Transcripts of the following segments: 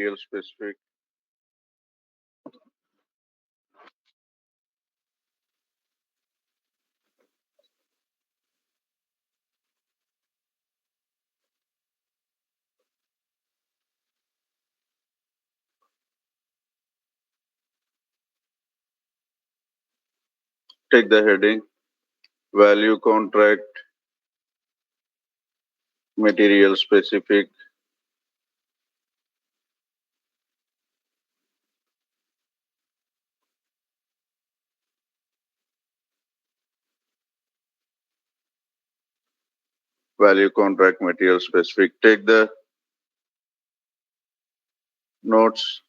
material specific. Take the heading value contract material specific. Value contract material specific. Take the notes.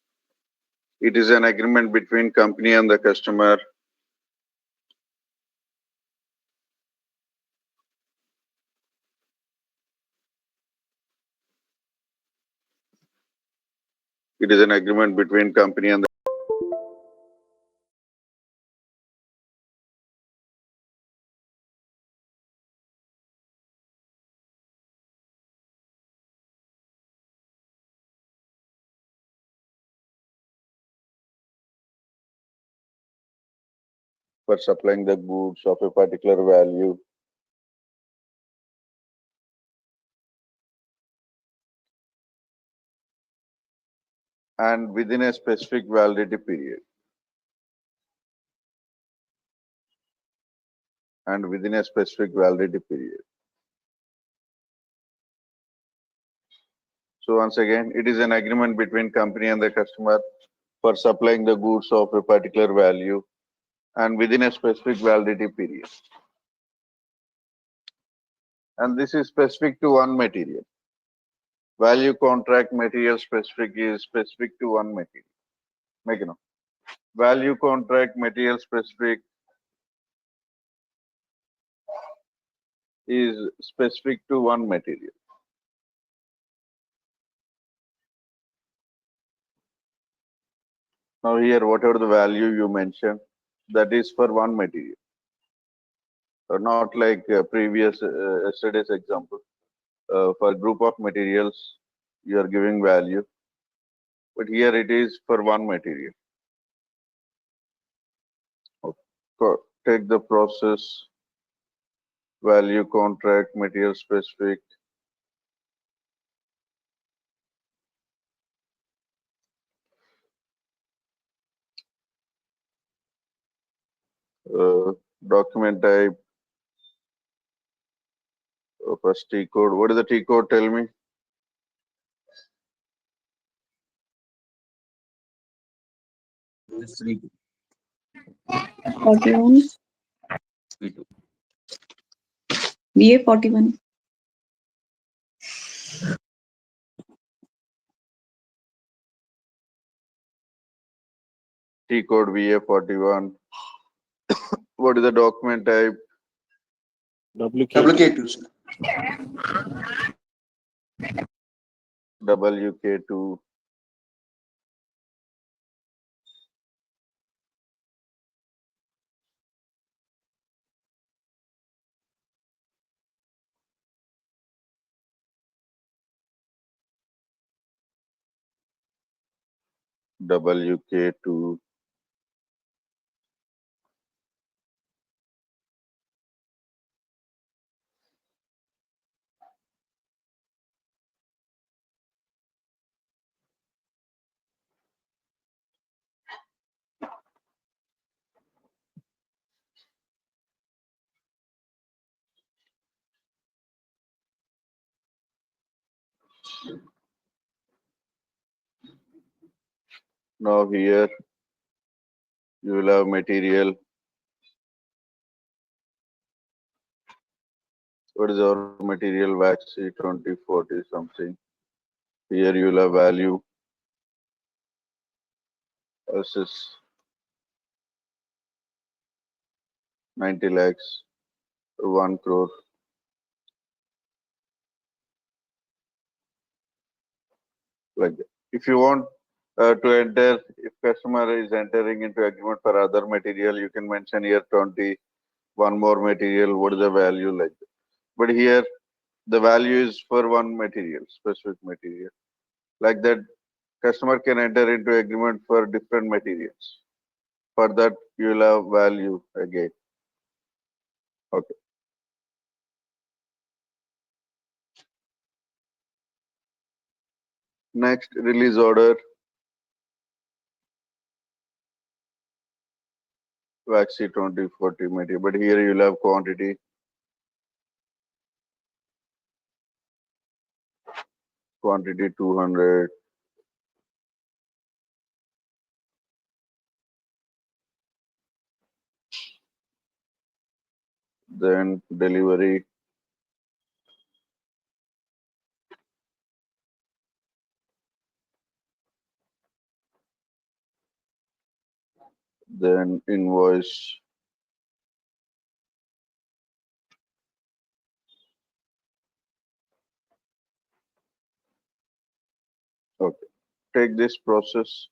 It is an agreement between company and the customer. It is an agreement between company and the for supplying the goods of a particular value and within a specific validity period. And within a specific validity period. So once again, it is an agreement between company and the customer for supplying the goods of a particular value and within a specific validity period. And this is specific to one material. Value contract material specific is specific to one material. Make it know. Value contract material specific is specific to one material. Now here, whatever the value you mentioned, that is for one material. So not like previous yesterday's example. For a group of materials, you are giving value, but here it is for one material. Okay. Take the process value contract material specific. Document type. First T code. What is the T code? Tell me. Three, 41. two. BA 41. T code VA41. What is the document type? WK2, sir. WK2. WK2. Now here you will have material. What is our material? Waxy 2040 something. Here you will have value. Versus 90 lakhs, 1 crore. Like that. If you want to enter, if customer is entering into agreement for other material, you can mention here 20, one more material, what is the value like that. But here the value is for one material, specific material. Like that, Customer can enter into agreement for different materials. For that, you'll have value again. Okay. Next, release order, Waxy 2040 material. But here you'll have quantity 200, then delivery, then invoice. Okay. Take this process,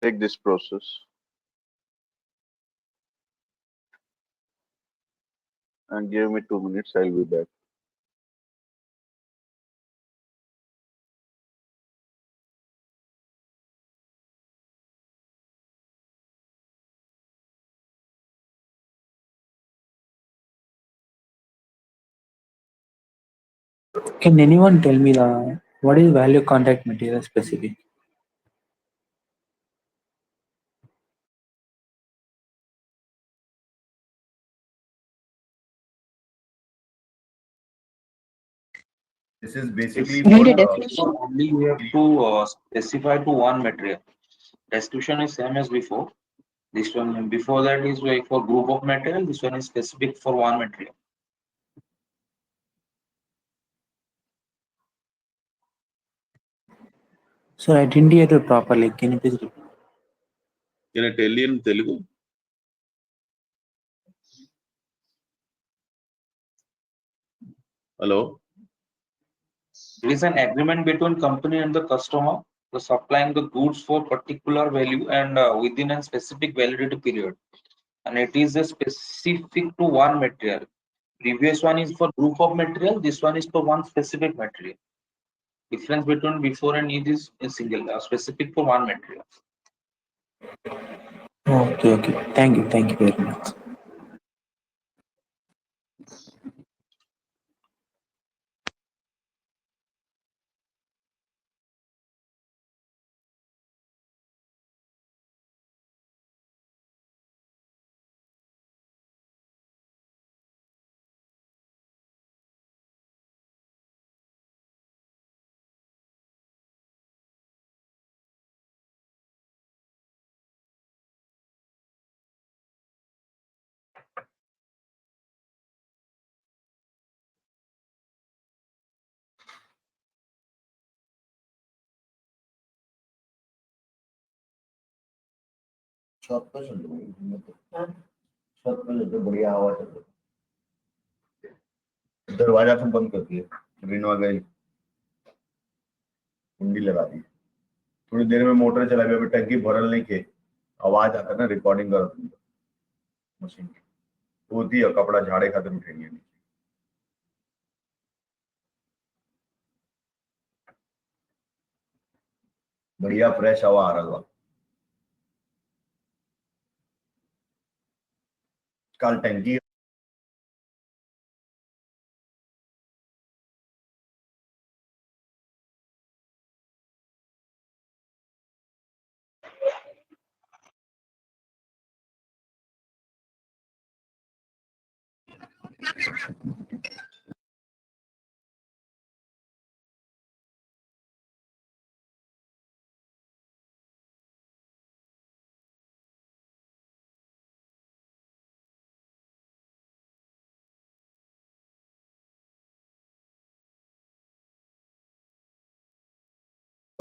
take this process and give me 2 minutes. I'll be back. Can anyone tell me the what is value contact material specific? This is It's basically Read for a definition. Only you have to specify to one material. Description is same as before. This one before that is like for group of material. This one is specific for one material. So I didn't hear it properly. Can you please repeat? Can I tell you in Telugu? Hello? It is an agreement between company and the customer for supplying the goods for particular value and within a specific validity period. And it is a specific to one material. Previous one is for group of material. This one is for one specific material. Difference between before and it is a single specific for one material. Okay, okay. Thank you. Thank you very much. छत पे चल रही छत पे चल बढ़िया हवा चल रही दरवाजा तो बंद कर दिए रीनवा गई कुंडी लगा दी थोड़ी देर में मोटर चला गया अभी टंकी भरल नहीं के आवाज आता ना रिकॉर्डिंग कर मशीन की होती है कपड़ा झाड़े खातिर उठेंगे नीचे बढ़िया फ्रेश हवा आ रहा था कल टंकी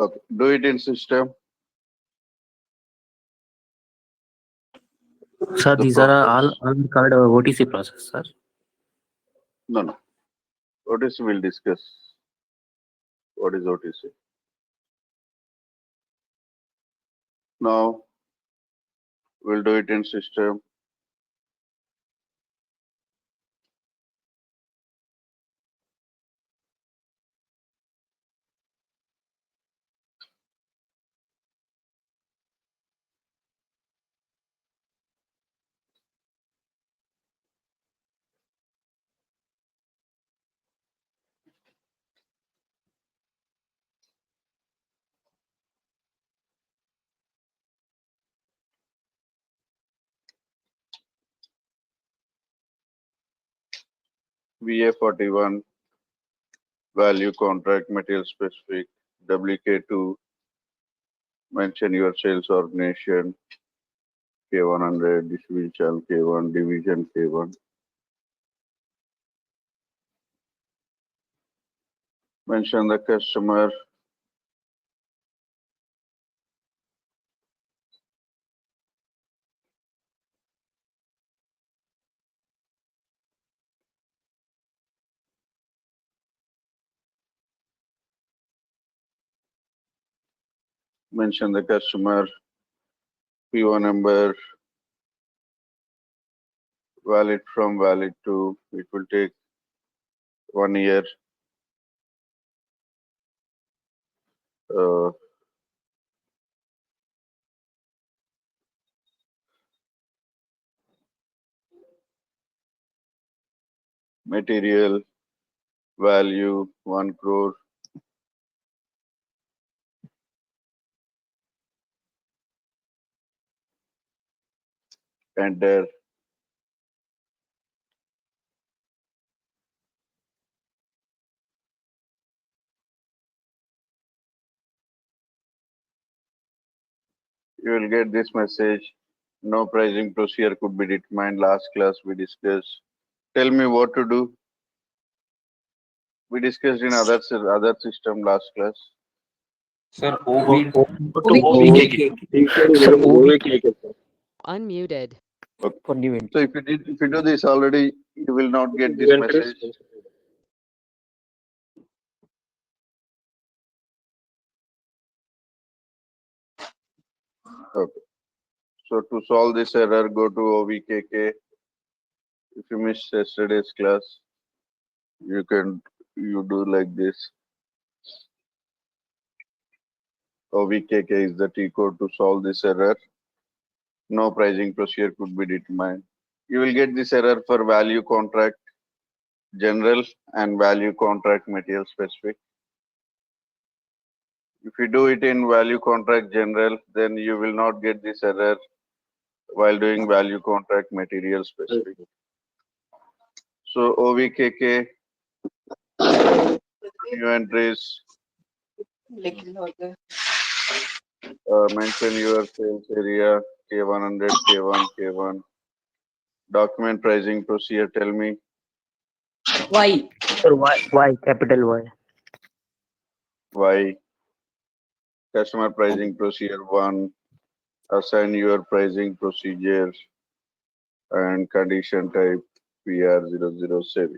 Okay, do it in system. Sir, The these are process. all called OTC process, sir. No, no. OTC will discuss. What is OTC? Now we'll do it in system. VA41 value contract material specific. WK2 mention your sales organization. K100 distribution K1 division K1. Mention the customer. Mention the customer. PO number valid from valid to. It will take 1 year. Uh, material value 1 crore. Enter. You will get this message. No pricing procedure could be determined. Last class we discussed. Tell me what to do. We discussed in other system last class. Sir, O- OV, O to OVK. OVK. Sir, Sir, OVK OVK. Unmuted. Okay. for new entry. So if you do this already, you will not get this message. Okay. So to solve this error, go to OVKK. If you missed yesterday's class, you do like this. OVKK is the T code to solve this error. No pricing procedure could be determined. You will get this error for value contract general and value contract material specific. If you do it in value contract general, then you will not get this error while doing value contract material specific. So OVKK new entries, mention your sales area K100, K1, K1. Document pricing procedure, tell me Why? Sir, why? Capital Y. why. Customer pricing procedure 1, assign your pricing procedure and condition type PR00,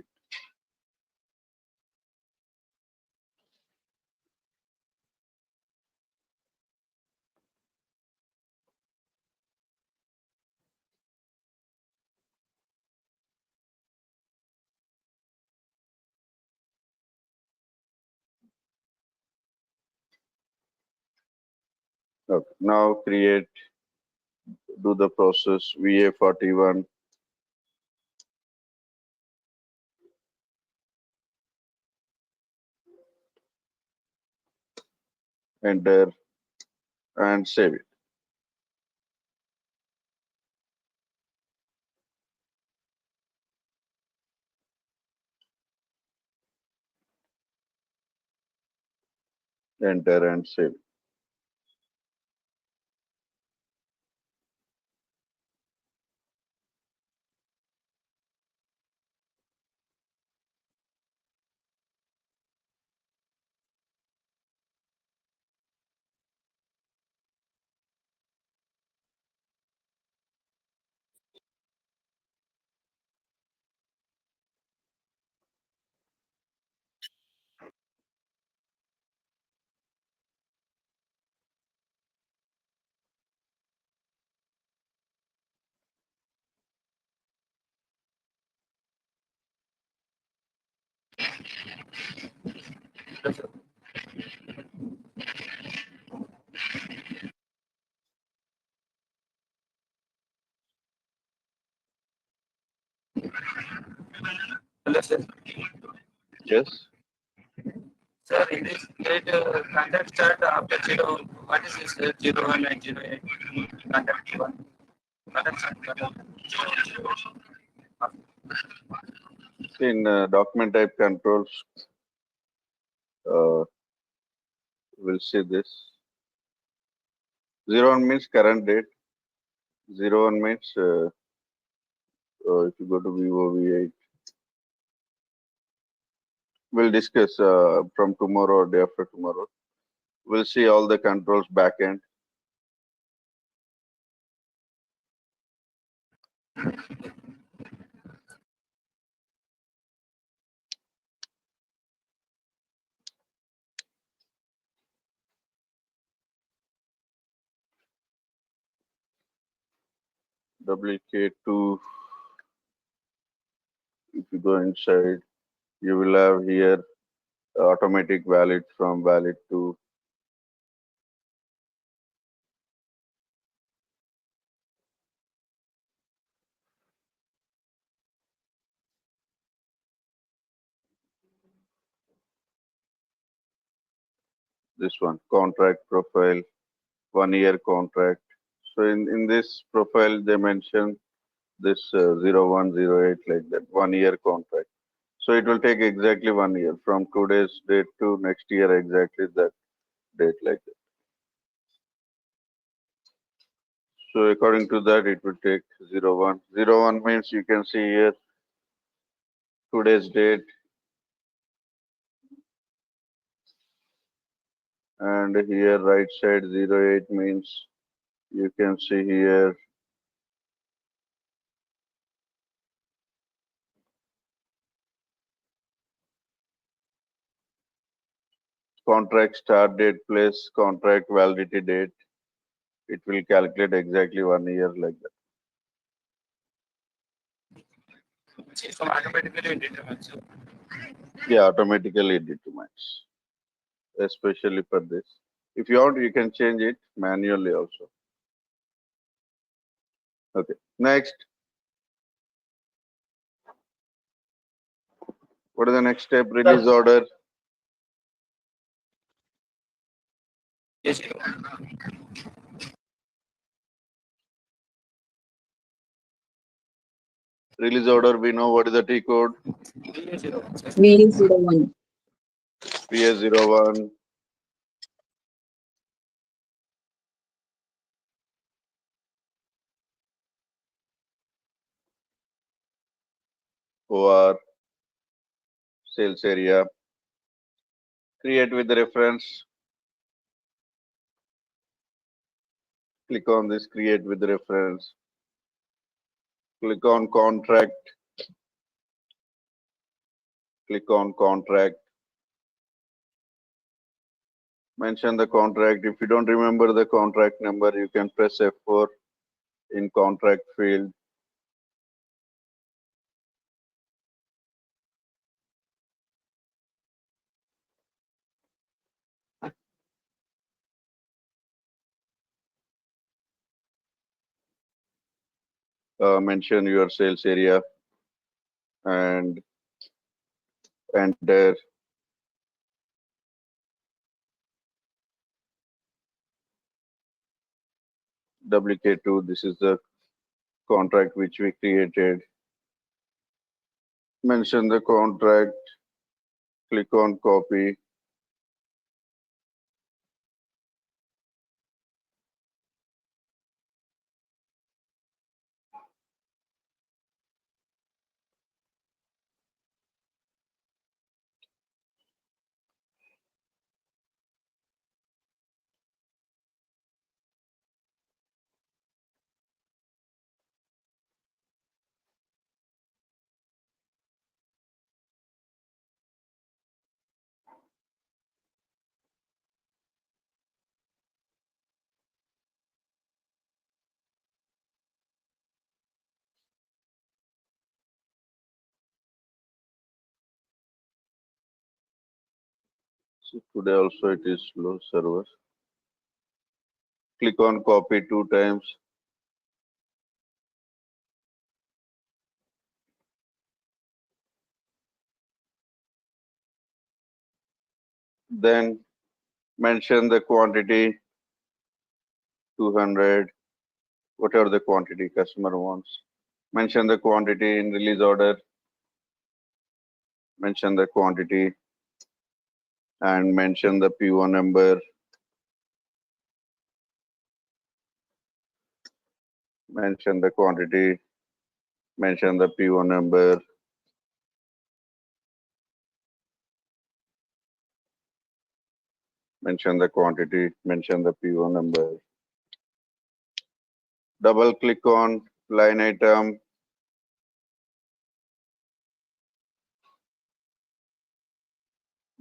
okay. Now do the process VA41, enter and save it. Enter and save. Hello, sir. Yes. Sir, it is it contact start after zero. What is this 01 and 08? Contact one. Contact start. In document type controls, uh, we'll see this. 01 means current date. 01 means if you go to VOV8, we'll discuss from tomorrow or day after tomorrow. We'll see all the controls backend. WK2, if you go inside, you will have here automatic valid from valid to this one, contract profile, 1 year contract. So in this profile, they mention this 0108 like that, 1 year contract. So it will take exactly 1 year from today's date to next year, exactly that date like that. So according to that, it will take 01. 01 means you can see here today's date, and here right side 08 means you can see here contract start date plus contract validity date. It will calculate exactly 1 year like that. System automatically determines. Yeah, automatically it determines, especially for this. If you want, you can change it manually also. Okay. Next, what is the next step? Release order. Yes, Release order, we know what is the T code. V01. PS01. OR, sales area. Create with the reference. Click on this, create with the reference. Click on contract. Click on contract. Mention the contract. If you don't remember the contract number, you can press F4 in contract field. Mention your sales area and enter. WK2, this is the contract which we created. Mention the contract, click on copy. So today also it is slow server. Click on copy 2 times. Then mention the quantity 200, whatever the quantity customer wants. Mention the quantity in release order. Mention the quantity and mention the PO number. Mention the quantity. Mention the PO number. Mention the quantity. Mention the PO number. Double click on line item.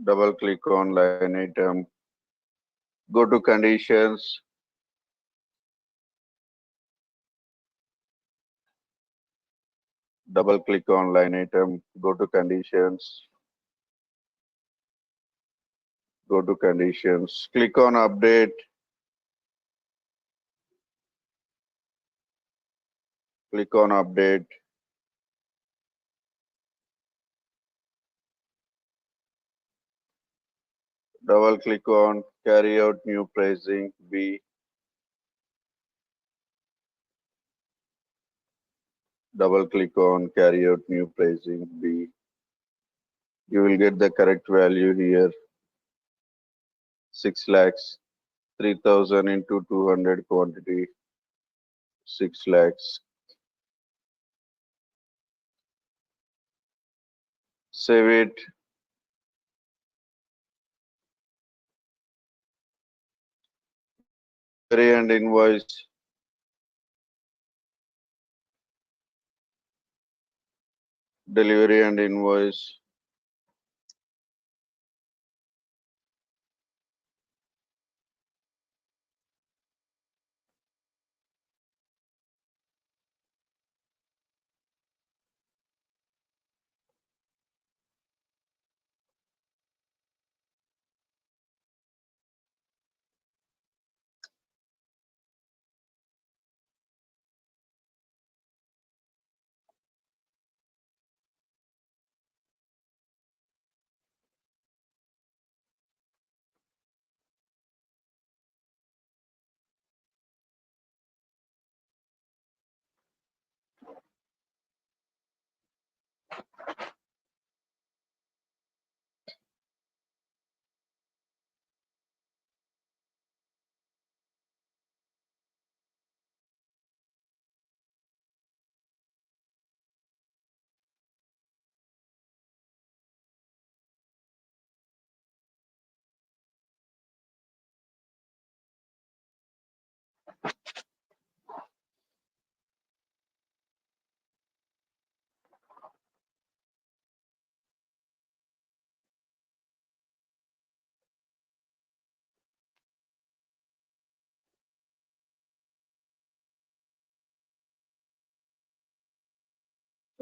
Double click on line item. Go to conditions. Double click on line item. Go to conditions. Go to conditions. Click on update. Click on update. Double click on carry out new pricing B. Double click on carry out new pricing B. You will get the correct value here. 6 lakhs, 3,000 into 200 quantity, 6 lakhs. Save it. Delivery and invoice. Delivery and invoice.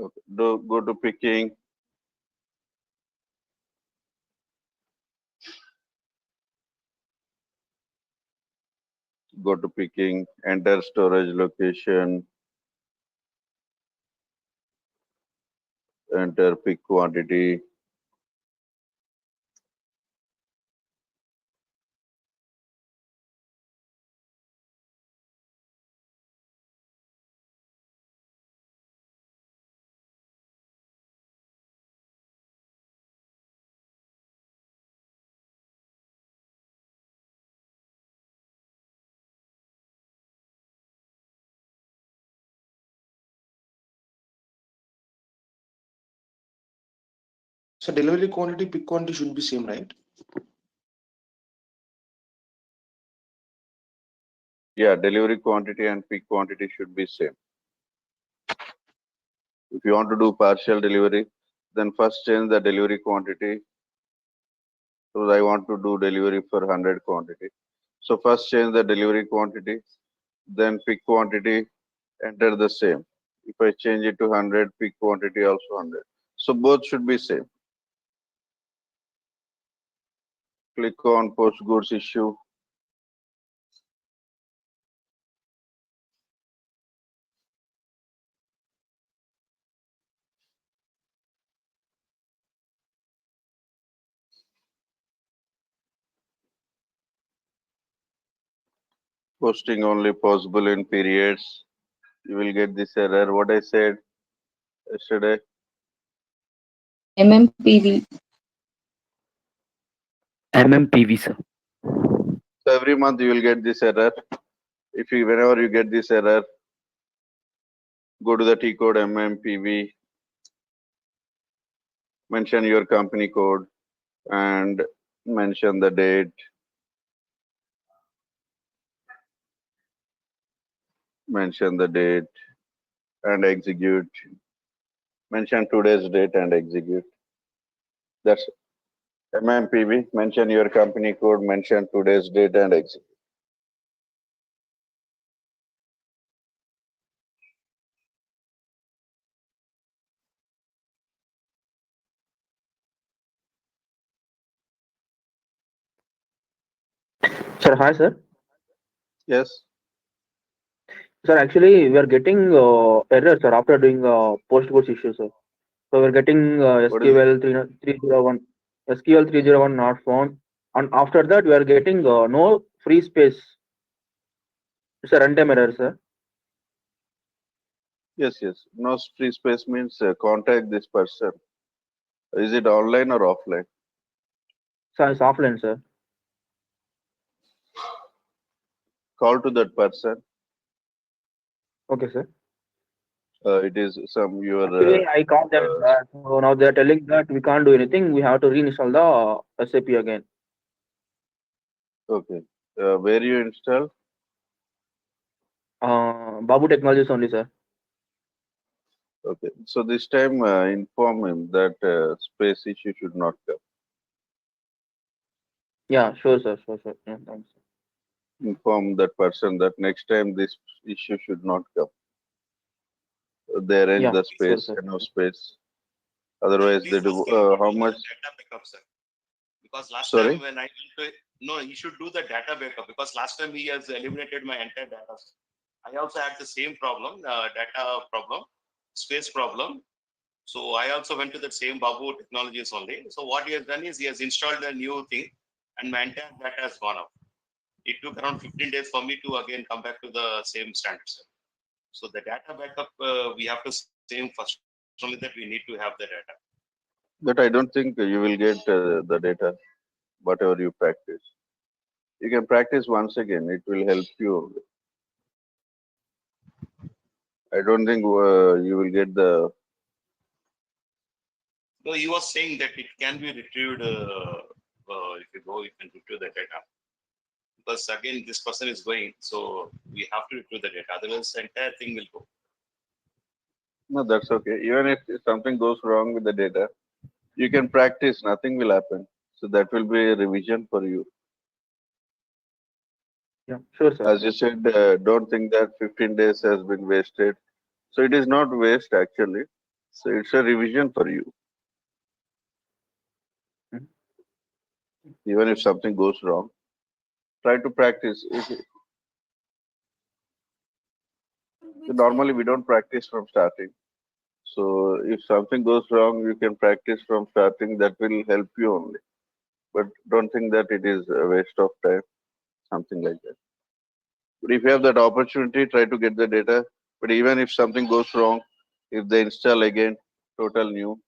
Okay. Go to picking. Go to picking. Enter storage location. Enter pick quantity. So delivery quantity, pick quantity should be same, right? Yeah, delivery quantity and pick quantity should be same. If you want to do partial delivery, then first change the delivery quantity. So I want to do delivery for 100 quantity. So first change the delivery quantity, then pick quantity, enter the same. If I change it to 100, pick quantity also 100. So both should be same. Click on post goods issue. Posting only possible in periods. You will get this error. What I said yesterday. MMPV. MMPV, sir. So every month you will get this error. If you whenever you get this error, go to the T code MMPV, mention your company code and mention the date, mention the date and execute. Mention today's date and execute. That's MMPV. Mention your company code, mention today's date and execute. Sir, hi, sir. Yes. Sir, actually, we are getting error, sir, after doing post goods issue, sir. So we're getting What is SQL 301, SQL 301 not found, and after that we are getting no free space. It's a runtime error, sir. yes, yes. No free space means contact this person. Is it online or offline? So it's offline, sir. Call to that person. Okay, sir. It is some your Actually, I called them. So now they are telling that we can't do anything. We have to reinstall the SAP again. okay. Where you install? Babu Technologies only, sir. Okay. So this time inform him that space issue should not come. Yeah, sure, sir. Sure, sure. Yeah, thanks. Inform that person that next time this issue should not come. They arrange Yeah, the sure, space, sir. enough space. Otherwise, they do. How much? Data backup, sir. Because last Sorry? time when I went to, no, he should do the data backup because last time he has eliminated my entire data. I also had the same problem, data problem, space problem. So I also went to the same Babu Technologies only. So what he has done is he has installed a new thing, and my entire data has gone up. It took around 15 days for me to again come back to the same standards. So the data backup we have to save first. Only that we need to have the data. But I don't think you will get the data, whatever you practice. You can practice once again. It will help you. I don't think you will get the. So he was saying that it can be retrieved if you go, you can retrieve the data. Because again, this person is going, so we have to retrieve the data. Otherwise, the entire thing will go. No, that's okay. Even if something goes wrong with the data, you can practice. Nothing will happen. So that will be a revision for you. Yeah, sure, sir. As you said, don't think that 15 days has been wasted. So it is not waste actually. So it's a revision for you. Mhm. Even if something goes wrong, try to practice. Normally we don't practice from starting. So if something goes wrong, you can practice from starting. That will help you only. But don't think that it is a waste of time, something like that. But if you have that opportunity, try to get the data. But even if something goes wrong, if they install again, total new,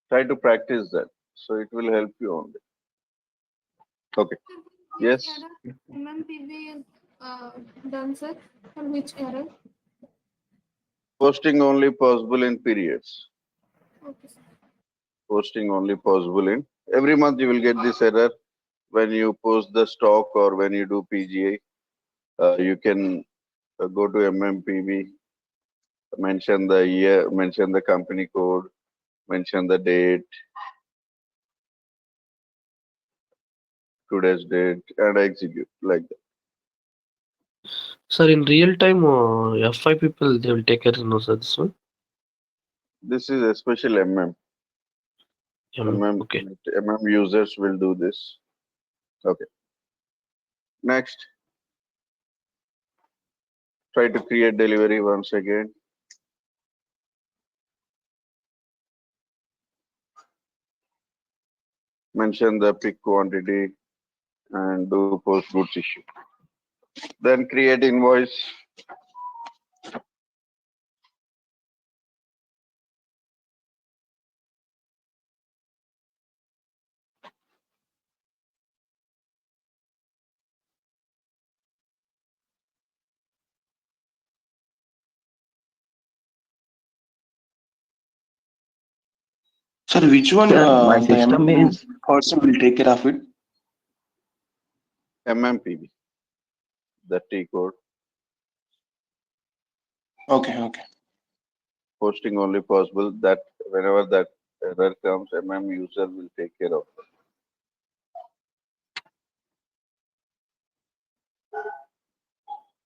try to practice that. So it will help you only. Okay. Yes. MMPV is done, sir. For which error? Posting only possible in periods. Okay, sir. Posting only possible in every month you will get this error when you post the stock or when you do PGI. You can go to MMPV, mention the year, mention the company code, mention the date, today's date, and execute like that. Sir, in real time, F5 people they will take care, no, sir. This one. This is a special MM. MM, Okay. MM users will do this. Okay. Next, try to create delivery once again. Mention the pick quantity and do post goods issue. Then create invoice. Sir, which one Sir, my the system MM is person will take care of it? MMPB, the T code. Okay, okay. Posting only possible that whenever that error comes, user will take care of it.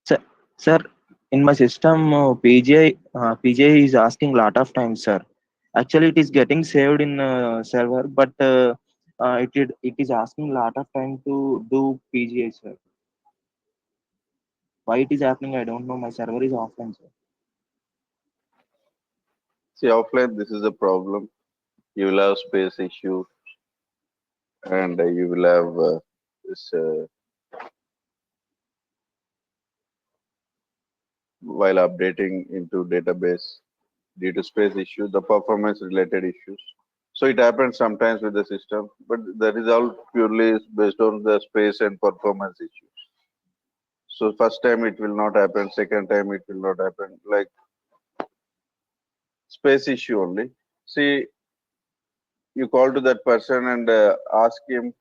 sir, sir in my system PGI is asking lot of times, sir. Actually, it is getting saved in server, but it is asking lot of time to do PGI, sir. Why it is happening? I don't know. My server is offline, sir. See, offline, this is a problem. You will have space issue and you will have this while updating into database due to space issue, the performance related issues. So it happens sometimes with the system, but the result purely is based on the space and performance issues. So first time it will not happen, second time it will not happen, like space issue only. See, you call to that person and ask him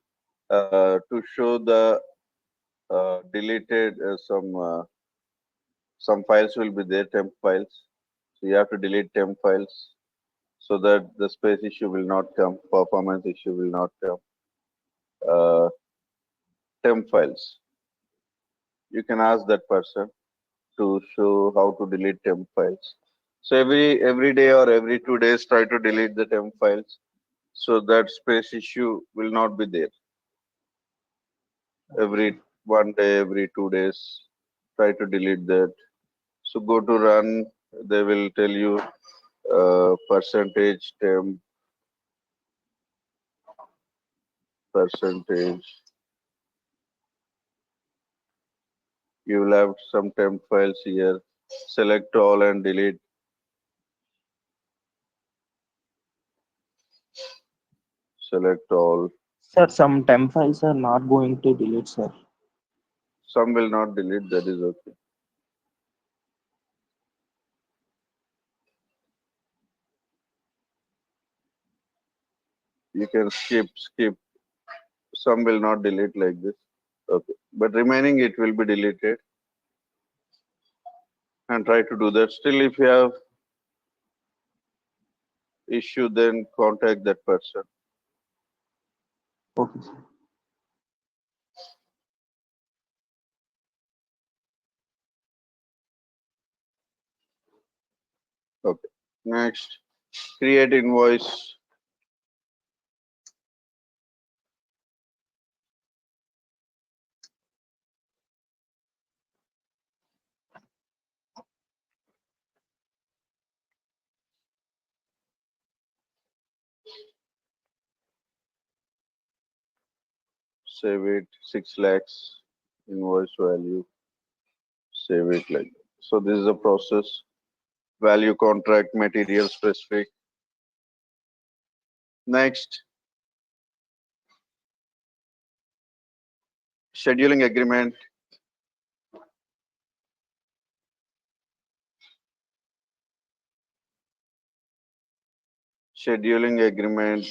to show the deleted some files will be there, temp files. So you have to delete temp files so that the space issue will not come, performance issue will not come. Uh, temp files. You can ask that person to show how to delete temp files. So every day or every 2 days, try to delete the temp files so that space issue will not be there. Every 1 day, every 2 days, try to delete that. So go to run, they will tell you percentage temp, percentage. You will have some temp files here. Select all and delete. Select all. Sir, some temp files are not going to delete, sir. Some will not delete, that is okay. You can skip. Some will not delete like this. Okay. But remaining it will be deleted. And try to do that. Still, if you have issue, then contact that person. Okay, sir. Okay. Next, create invoice. Save it 6 lakhs invoice value. Save it like that. So this is a process. Value contract material specific. Next, scheduling agreement. Scheduling agreement.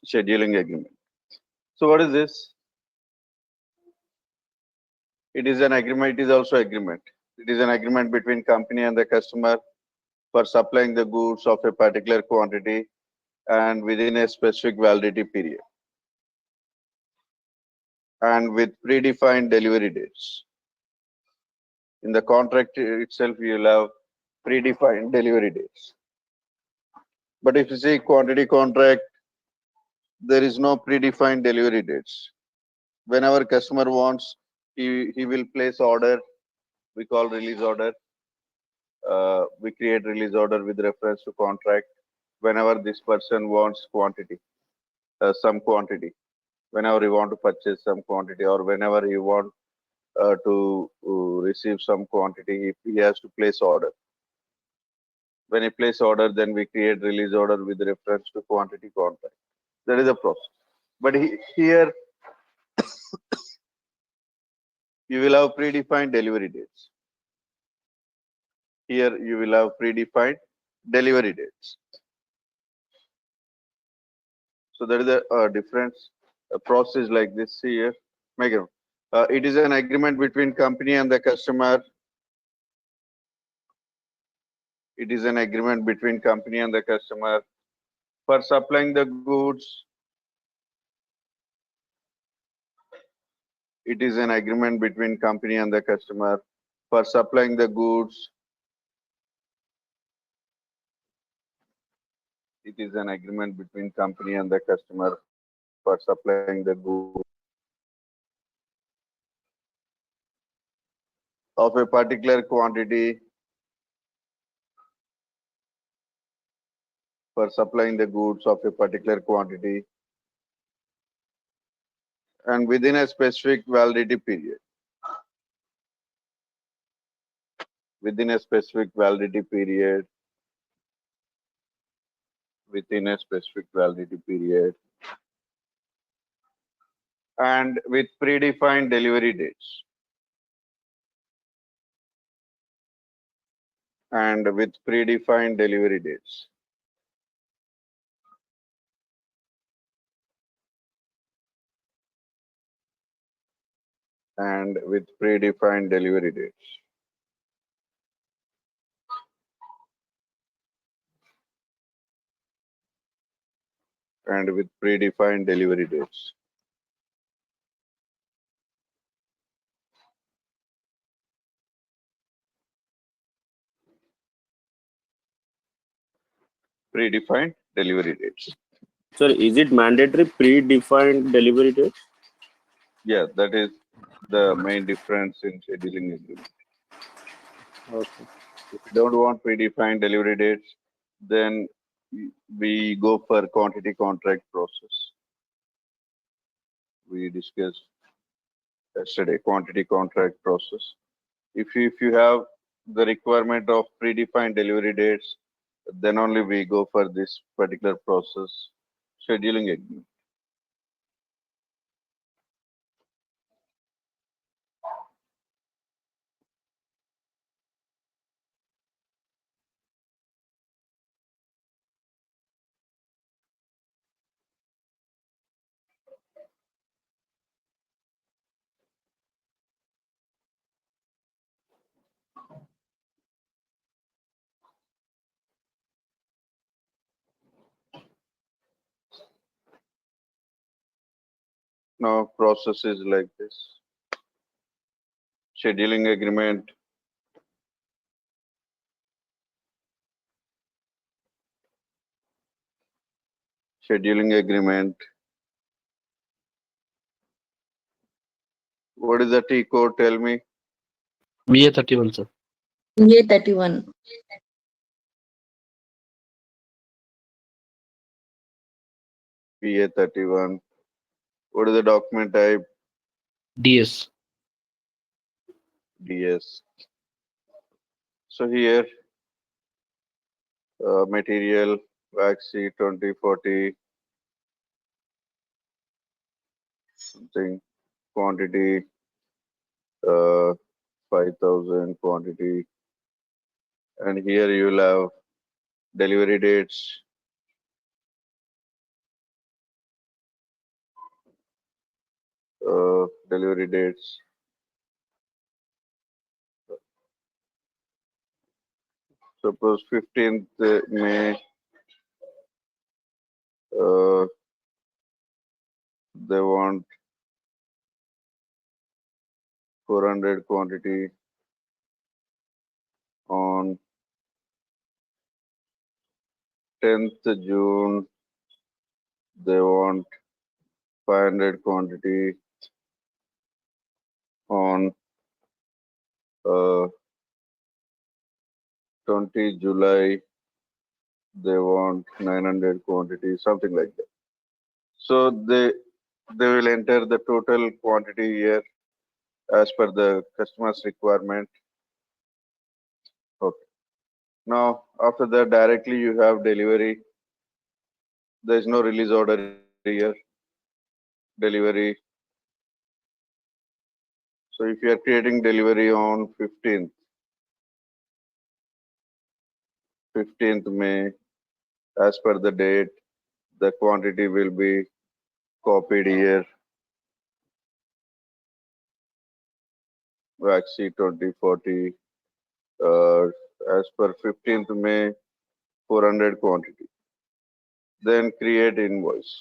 scheduling agreement. So what is this? It is an agreement. It is also agreement. It is an agreement between company and the customer for supplying the goods of a particular quantity and within a specific validity period and with predefined delivery dates. In the contract itself, you will have predefined delivery dates. But if you see quantity contract, there is no predefined delivery dates. Whenever customer wants, he will place order. We call release order. We create release order with reference to contract. Whenever this person wants quantity, some quantity, whenever he want to purchase some quantity, or whenever he want to receive some quantity, he has to place order. When he place order, then we create release order with reference to quantity contract. That is the process. But here you will have predefined delivery dates. Here you will have predefined delivery dates. So there is a difference. A process like this here. Megan, it is an agreement between company and the customer. It is an agreement between company and the customer for supplying the goods. It is an agreement between company and the customer for supplying the goods. It is an agreement between company and the customer for supplying the goods of a particular quantity for supplying the goods of a particular quantity and within a specific validity period. Within a specific validity period. Within a specific validity period. And with predefined delivery dates. And with predefined delivery dates. And with predefined delivery dates. And with predefined delivery dates. Predefined delivery dates. Sir, is it mandatory predefined delivery date? Yeah, that is the main difference in scheduling agreement. Okay. If you don't want predefined delivery dates, then we go for quantity contract process. We discussed yesterday quantity contract process. If you have the requirement of predefined delivery dates, then only we go for this particular process, scheduling agreement. Now process is like this. Scheduling agreement. Scheduling agreement. What is the T code? Tell me. BA31, sir. BA31. PA31. What is the document type? DS. DS. So here, material, Waxy 2040, something, quantity, 5,000 quantity. And here you will have delivery dates. delivery dates. Suppose 15th May, they want 400 quantity. On 10th June, they want 500 quantity. On 20 July, they want 900 quantity, something like that. So they will enter the total quantity here as per the customer's requirement. Okay. Now after that, directly you have delivery. There is no release order here. Delivery. So if you are creating delivery on 15th May, as per the date, the quantity will be copied here. Vaccine 2040. As per 15th May, 400 quantity. Then create invoice.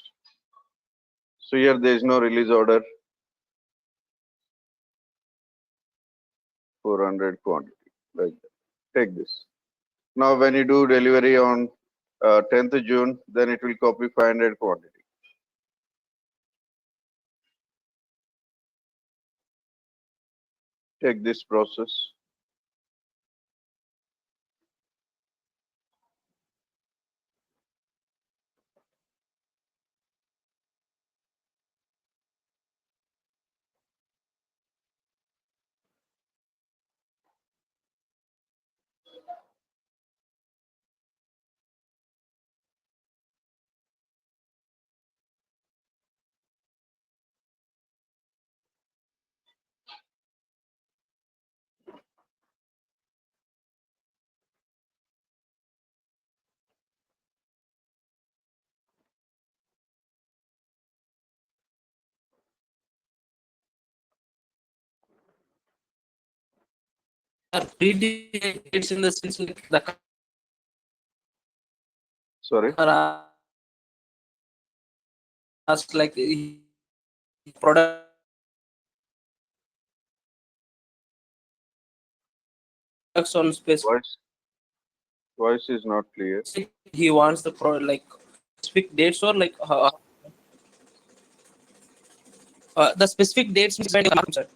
So here there is no release order. 400 quantity, like that. Take this. Now when you do delivery on 10th June, then it will copy 500 quantity. Take this process. Are pre-dates in the sense like the Sorry. customer asks like products on specific. Voice is not clear. He wants the product like specific dates or like the specific dates depend on the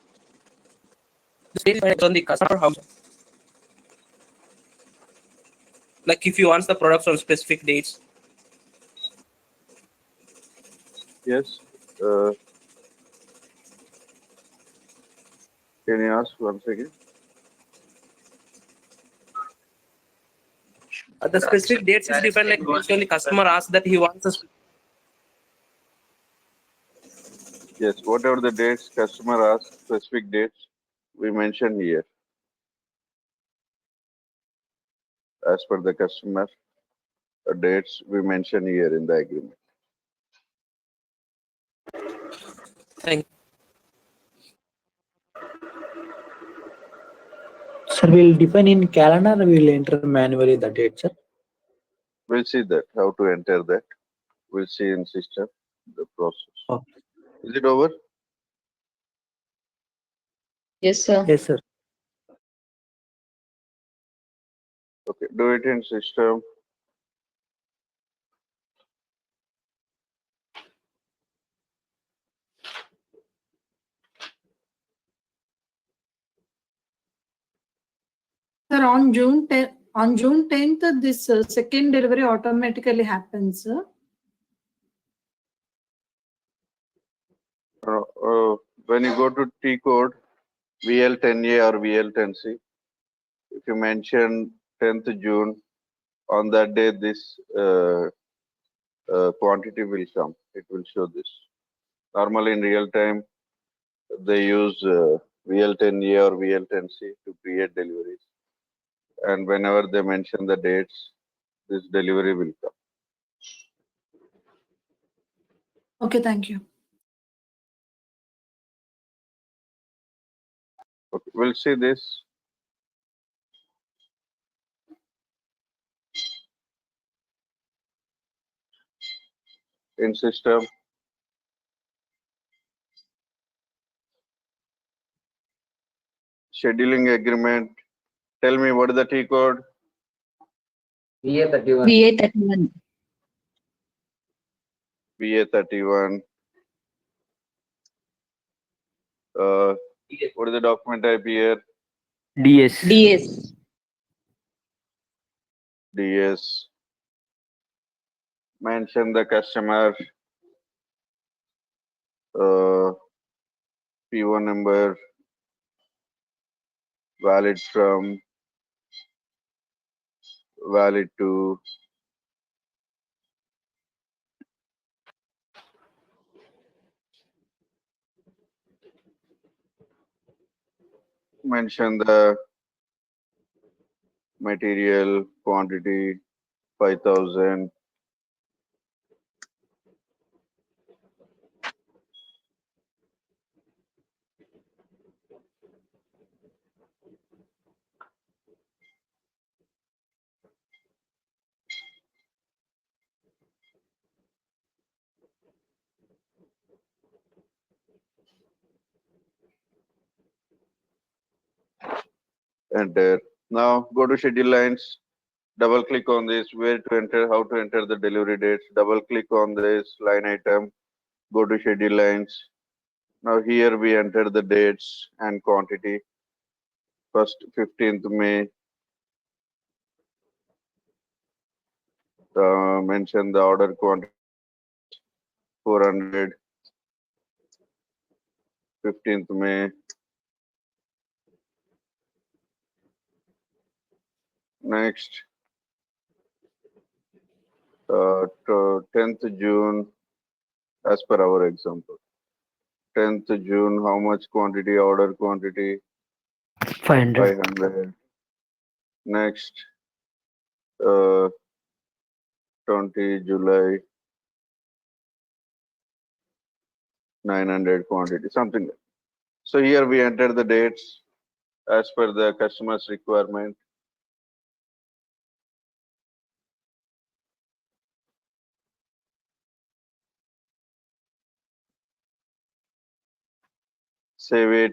date depends on the customer house. Like if you want the products on specific dates. Yes. Can you ask once again? The specific dates is different. Like when the customer asks that he wants a Yes. Whatever the dates customer asks, specific dates, we mention here. As per the customer dates, we mention here in the agreement. Thank Sir, we'll define in calendar, we'll enter manually the date, sir. We'll see that, how to enter that. We'll see in system, the process. Okay. Is it over? Yes, sir. Yes, sir. Okay, do it in system. Sir, on June 10th, this second delivery automatically happens. When you go to T code, VL10A or VL10C, if you mention 10th June, on that day this quantity will come. It will show this. Normally in real time, they use VL10A or VL10C to create deliveries. And whenever they mention the dates, this delivery will come. Okay, thank you. We'll see this. In system. Scheduling agreement. Tell me what is the T code? VA31. VA31. What is the document type here? DS. DS. Mention the customer. P1 number. Valid from. Valid to. Mention the material quantity 5,000. Enter. Now go to schedule lines. Double click on this, where to enter, how to enter the delivery dates. Double click on this line item. Go to schedule lines. Now here we enter the dates and quantity. First 15th May. Mention the order quantity 400. 15th May. Next, 10th June, as per our example. 10th June, how much quantity, order quantity? 500. 500. Next, uh, 20 July, 900 quantity, something. So here we enter the dates as per the customer's requirement. Save it.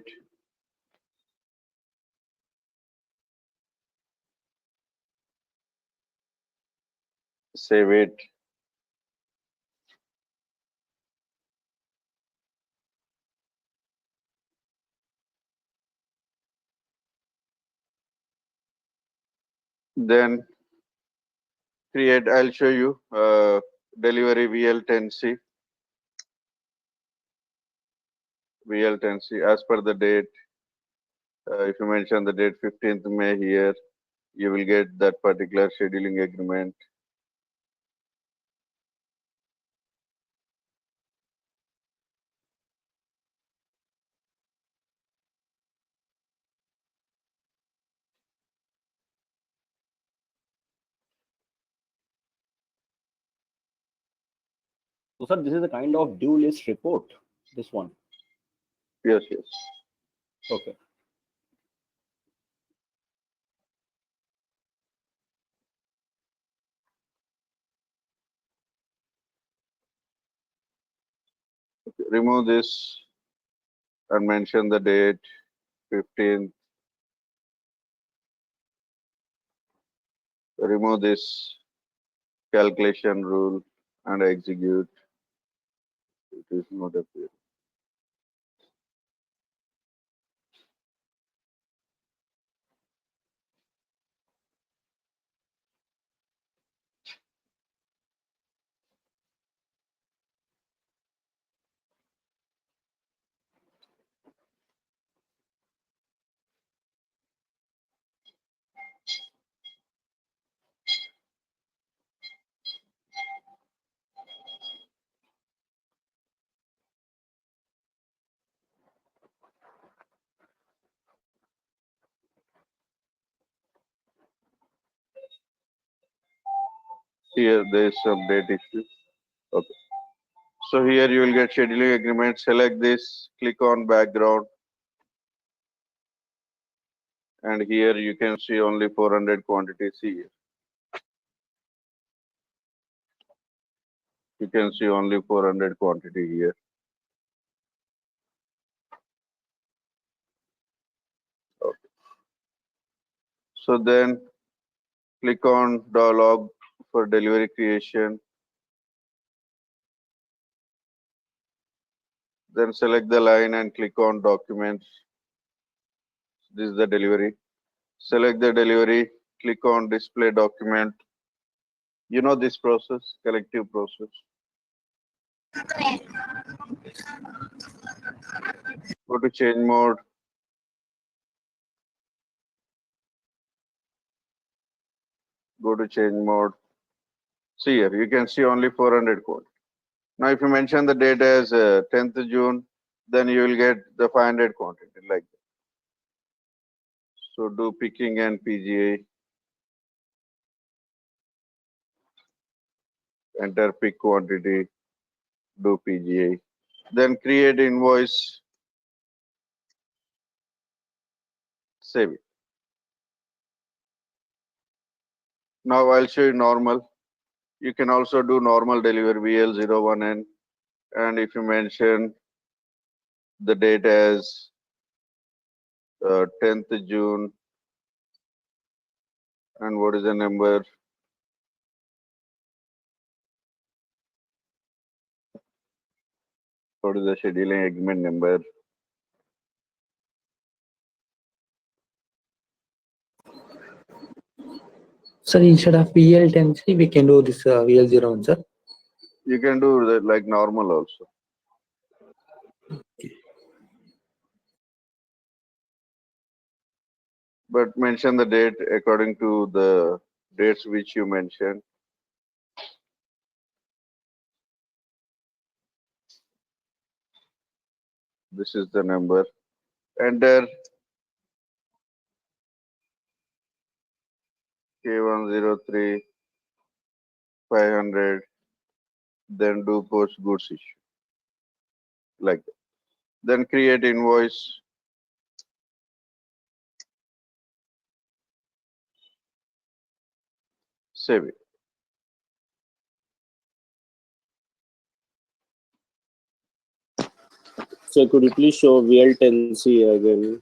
Save it. Then create, I'll show you, delivery VL10C. VL10C as per the date. If you mention the date 15th May here, you will get that particular scheduling agreement. So, sir, this is a kind of due list report. This one. Yes, yes. Okay. Remove this and mention the date 15th. Remove this calculation rule and execute. It is not appear. Here there is some date issue. Okay. So here you will get scheduling agreement. Select this, click on background. And here you can see only 400 quantities here. You can see only 400 quantity here. Okay. So then click on dialog for delivery creation. Then select the line and click on documents. This is the delivery. Select the delivery, click on display document. You know this process, collective process. Go to change mode. Go to change mode. See here, you can see only 400 code. Now, if you mention the date as 10th June, then you will get the 500 quantity like that. So do picking and PGA. Enter pick quantity. Do PGA. Then create invoice. Save it. Now I'll show you normal. You can also do normal delivery VL01N. And if you mention the date as 10th June, and what is the number? What is the scheduling agreement number? Sir, instead of VL10C, we can do this VL01, sir. You can do that like normal also. But mention the date according to the dates which you mentioned. This is the number. Enter K103 500. Then do post goods issue. Like that. Then create invoice. Save it. So could you please show VL10C again?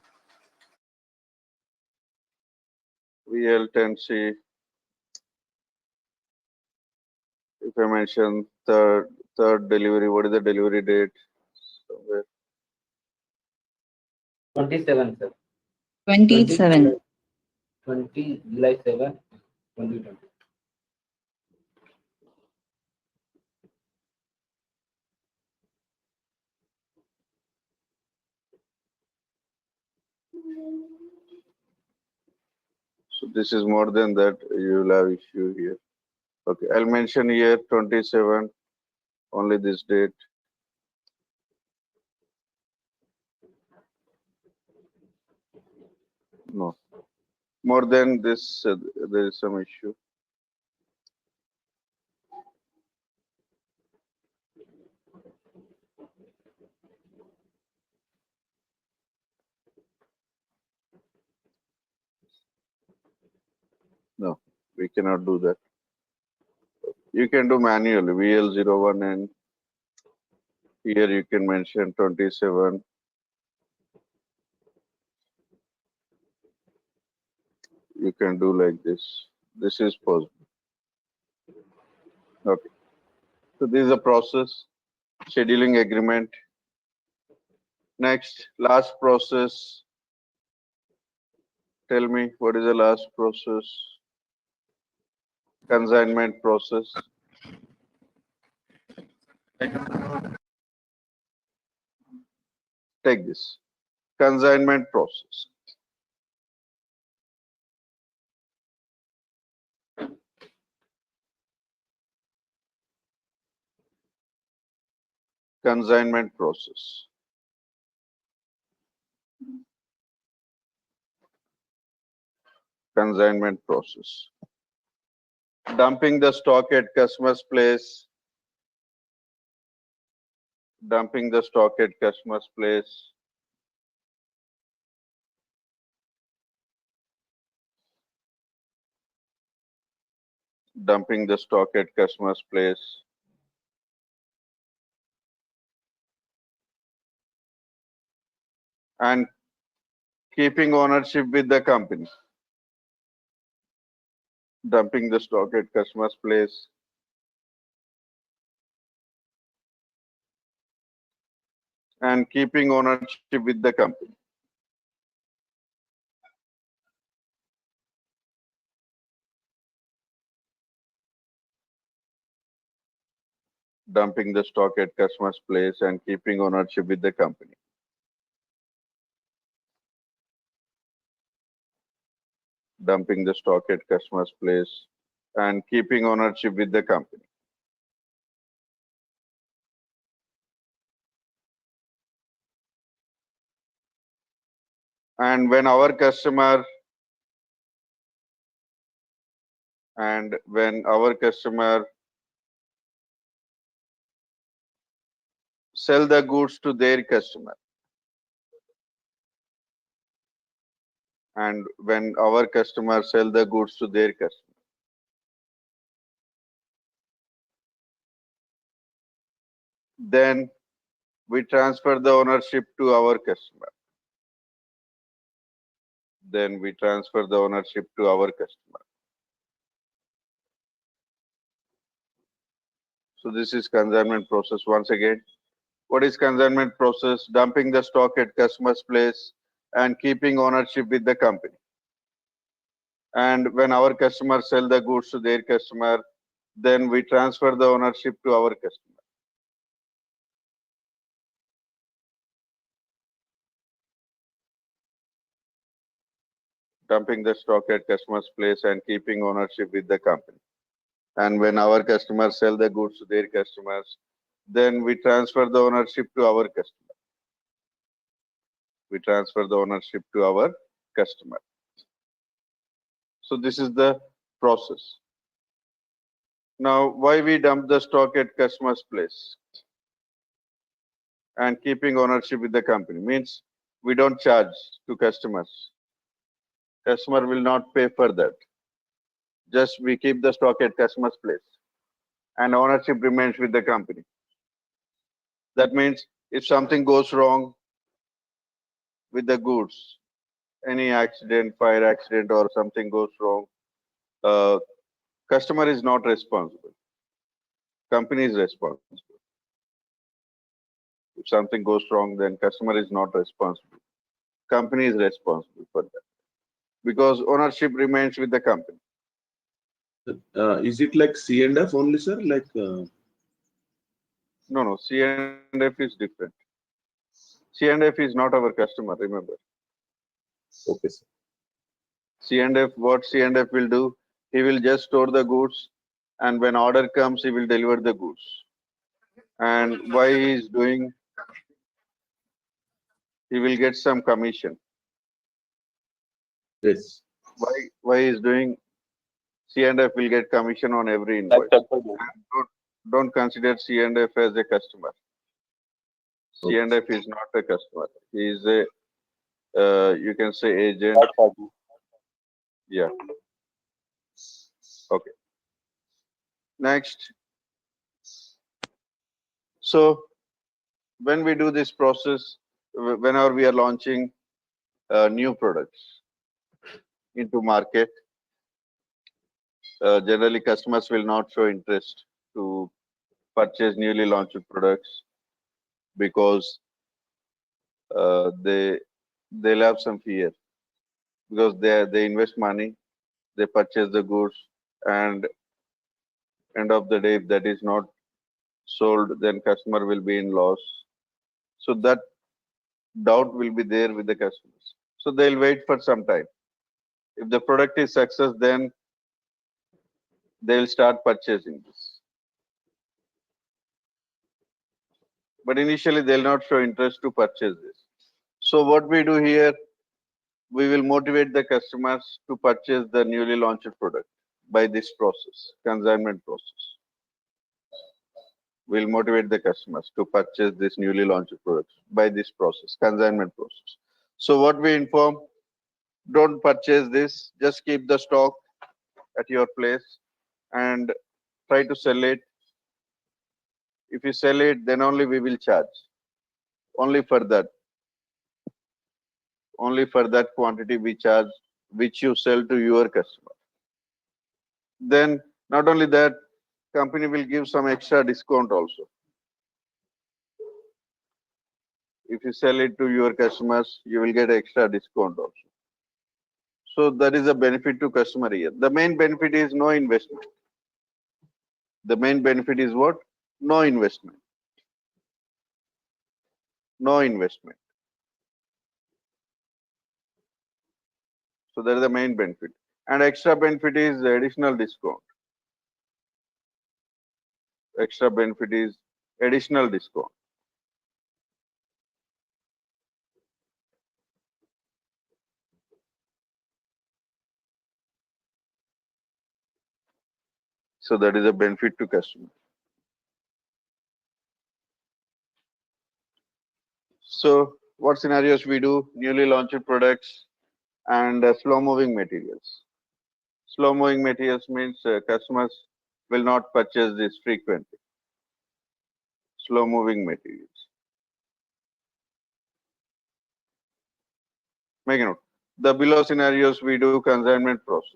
VL10C. If I mention third delivery, what is the delivery date? Somewhere. 27, sir. 27. 20 July 7, 2020. So this is more than that. You will have issue here. Okay, I'll mention here 27. Only this date. No. More than this, there is some issue. No, we cannot do that. You can do manually, VL01 and here you can mention 27. You can do like this. This is possible. Okay. So this is a process, scheduling agreement. Next, last process. Tell me what is the last process? Consignment process. Take this. Consignment process. Consignment process. Consignment process. Dumping the stock at customer's place. Dumping the stock at customer's place. dumping the stock at customer's place, and keeping ownership with the company. Dumping the stock at customer's place, and keeping ownership with the company. Dumping the stock at customer's place and keeping ownership with the company. Dumping the stock at customer's place and keeping ownership with the company. And when our customer sell the goods to their customer, and when our customer sell the goods to their customer, then we transfer the ownership to our customer. Then we transfer the ownership to our customer. So this is consignment process once again. What is consignment process? Dumping the stock at customer's place and keeping ownership with the company. And when our customers sell the goods to their customer, then we transfer the ownership to our customer. Dumping the stock at customer's place and keeping ownership with the company. And when our customers sell the goods to their customers, then we transfer the ownership to our customer. We transfer the ownership to our customer. So this is the process. Now, why we dump the stock at customer's place and keeping ownership with the company? Means we don't charge to customers. Customer will not pay for that. Just we keep the stock at customer's place and ownership remains with the company. That means if something goes wrong with the goods, any accident, fire accident or something goes wrong, customer is not responsible. Company is responsible. If something goes wrong, then customer is not responsible. Company is responsible for that because ownership remains with the company. Is it like C and F only, sir? Like No, C and F is different. C and F is not our customer, remember. okay, sir. C and F, what C and F will do, he will just store the goods and when order comes, he will deliver the goods. And why he is doing, he will get some commission. Yes. Why he is doing, C and F will get commission on every invoice. And don't consider C and F as a customer. C and F is not a customer. He is a, you can say agent. Yeah. Okay. Next. So when we do this process, whenever we are launching new products into market, generally customers will not show interest to purchase newly launched products because they'll have some fear because they invest money, they purchase the goods, and end of the day, if that is not sold, then customer will be in loss. So that doubt will be there with the customers. So they'll wait for some time. If the product is success, then they'll start purchasing this. But initially, they'll not show interest to purchase this. So what we do here, we will motivate the customers to purchase the newly launched product by this process, consignment process. We'll motivate the customers to purchase this newly launched products by this process, consignment process. So what we inform, don't purchase this, just keep the stock at your place and try to sell it. If you sell it, then only we will charge. Only for that. Only for that quantity we charge, which you sell to your customer. Then not only that, company will give some extra discount also. If you sell it to your customers, you will get extra discount also. So that is a benefit to customer here. The main benefit is no investment. The main benefit is what? No investment. No investment. So that is the main benefit. And extra benefit is the additional discount. Extra benefit is additional discount. So that is a benefit to customer. So what scenarios we do? Newly launched products and slow moving materials. Slow moving materials means customers will not purchase this frequently. Slow moving materials. Make a note. The below scenarios we do consignment process.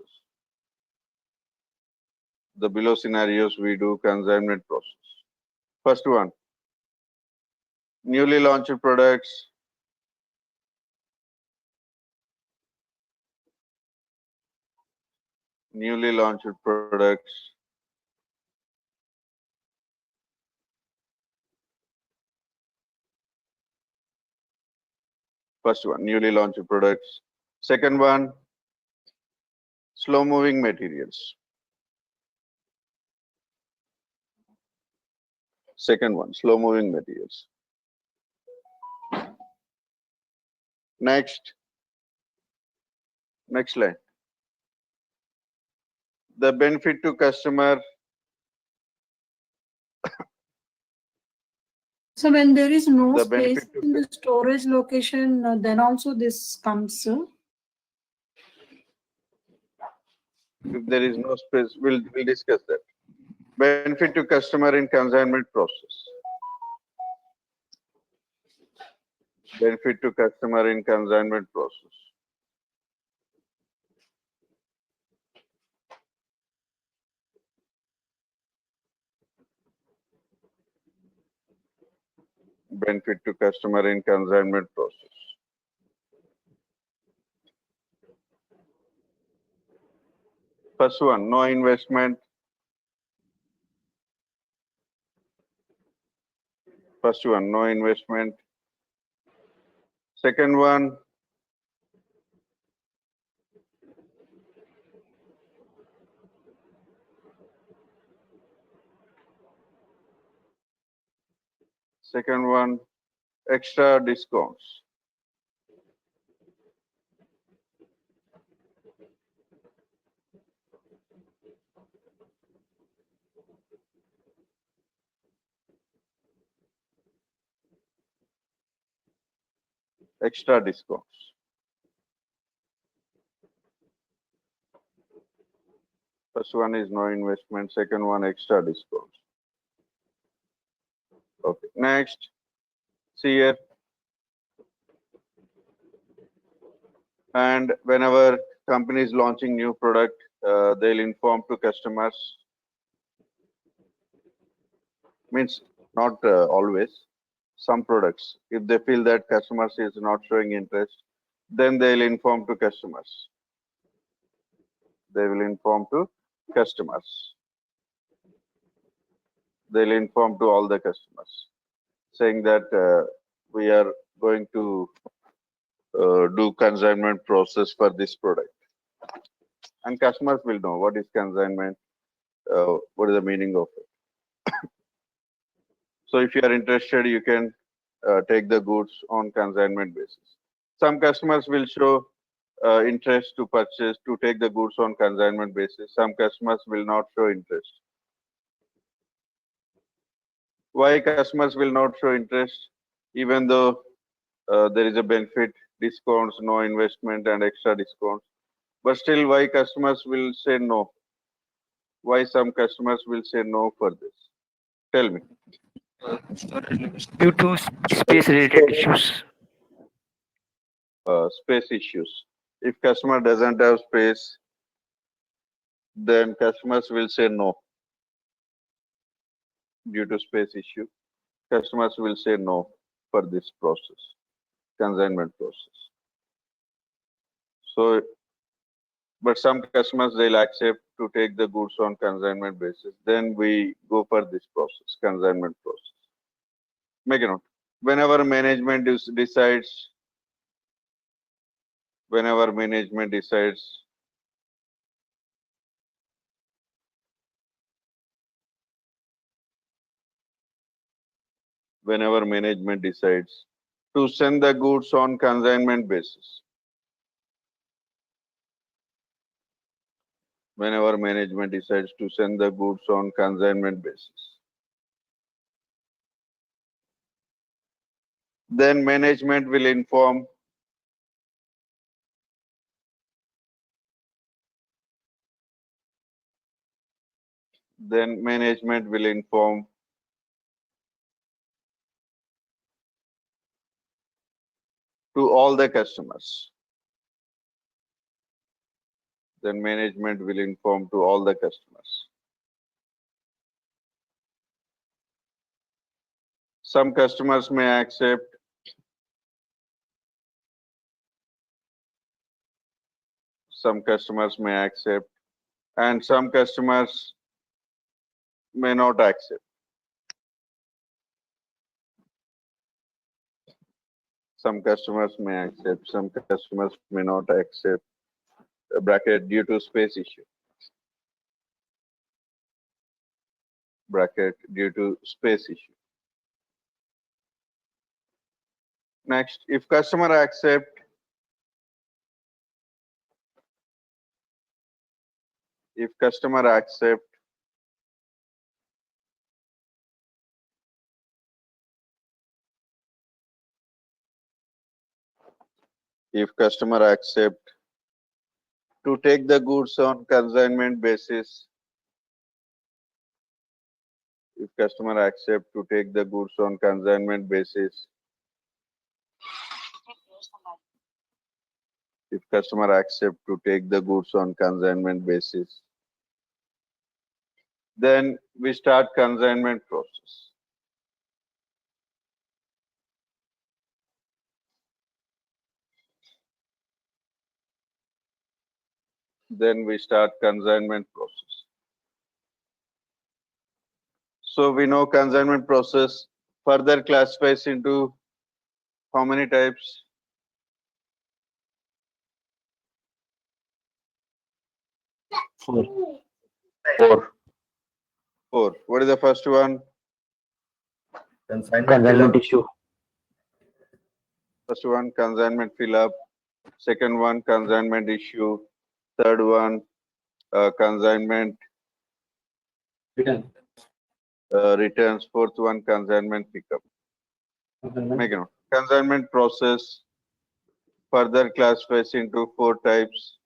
The below scenarios we do consignment process. First one, newly launched products. Newly launched products. First one, newly launched products. Second one, slow moving materials. Second one, slow moving materials. Next line. The benefit to customer. So when there is no The space benefit to in the storage location, then also this comes, sir. If there is no space, we'll discuss that. Benefit to customer in consignment process. Benefit to customer in consignment process. Benefit to customer in consignment process. First one, no investment. First one, no investment. Second one, extra discounts. Extra discounts. First one is no investment. Second one, extra discounts. Okay. Next, see here. And whenever company is launching new product, they'll inform to customers. Means not always. Some products, if they feel that customers is not showing interest, then they'll inform to customers. They will inform to customers. They'll inform to all the customers, saying that we are going to do consignment process for this product. And customers will know what is consignment, what is the meaning of it. So if you are interested, you can take the goods on consignment basis. Some customers will show interest to purchase, to take the goods on consignment basis. Some customers will not show interest. Why customers will not show interest, even though there is a benefit, discounts, no investment and extra discounts? But still, why customers will say no? Why some customers will say no for this? Tell me. Due to space related issues. Space issues. If customer doesn't have space, then customers will say no. Due to space issue, customers will say no for this process, consignment process. So, but some customers, they'll accept to take the goods on consignment basis. Then we go for this process, consignment process. Make a note. Whenever management decides, whenever management decides whenever management decides to send the goods on consignment basis. Whenever management decides to send the goods on consignment basis. Then management will inform to all the customers. Then management will inform to all the customers. Some customers may accept, some customers may accept, and some customers may not accept. Some customers may accept, some customers may not accept. A bracket due to space issue. Bracket due to space issue. Next, if customer accept, if customer accept, if customer accept to take the goods on consignment basis, if customer accept to take the goods on consignment basis, if customer accept to take the goods on consignment basis, then we start consignment process. Then we start consignment process. So we know consignment process further classifies into how many types? Four. Four. What is the first one? Consignment issue. First one, consignment fill up. Second one, consignment issue. Third one, consignment returns. Fourth one, consignment pickup. Make a note. Consignment process further classifies into four types.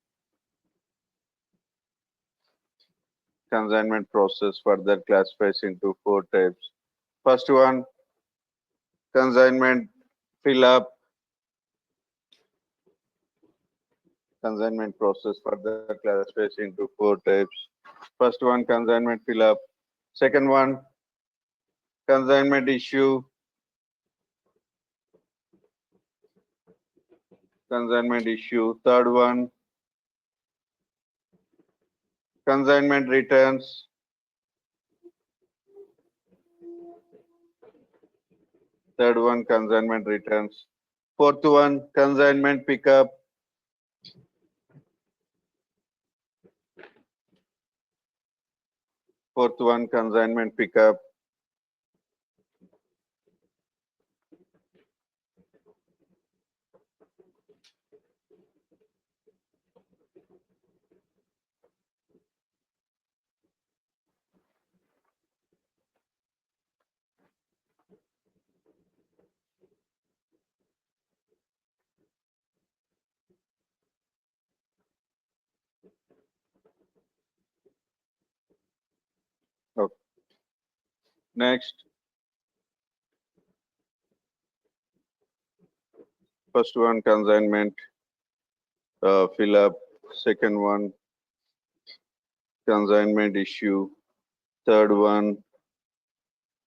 Consignment process further classifies into four types. First one, consignment fill up. Consignment process further classifies into four types. First one, consignment fill up. Second one, consignment issue. Consignment issue. Third one, consignment returns. Third one, consignment returns. Fourth one, consignment pickup. Fourth one, consignment pickup. Next, first one consignment, fill up. Second one, consignment issue. Third one,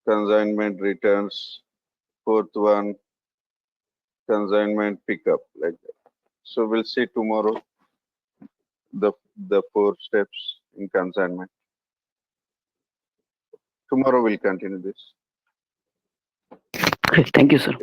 consignment returns. Fourth one, consignment pickup, like that. So we'll see tomorrow the 4 steps in consignment. Tomorrow we'll continue this. Okay, thank you, sir.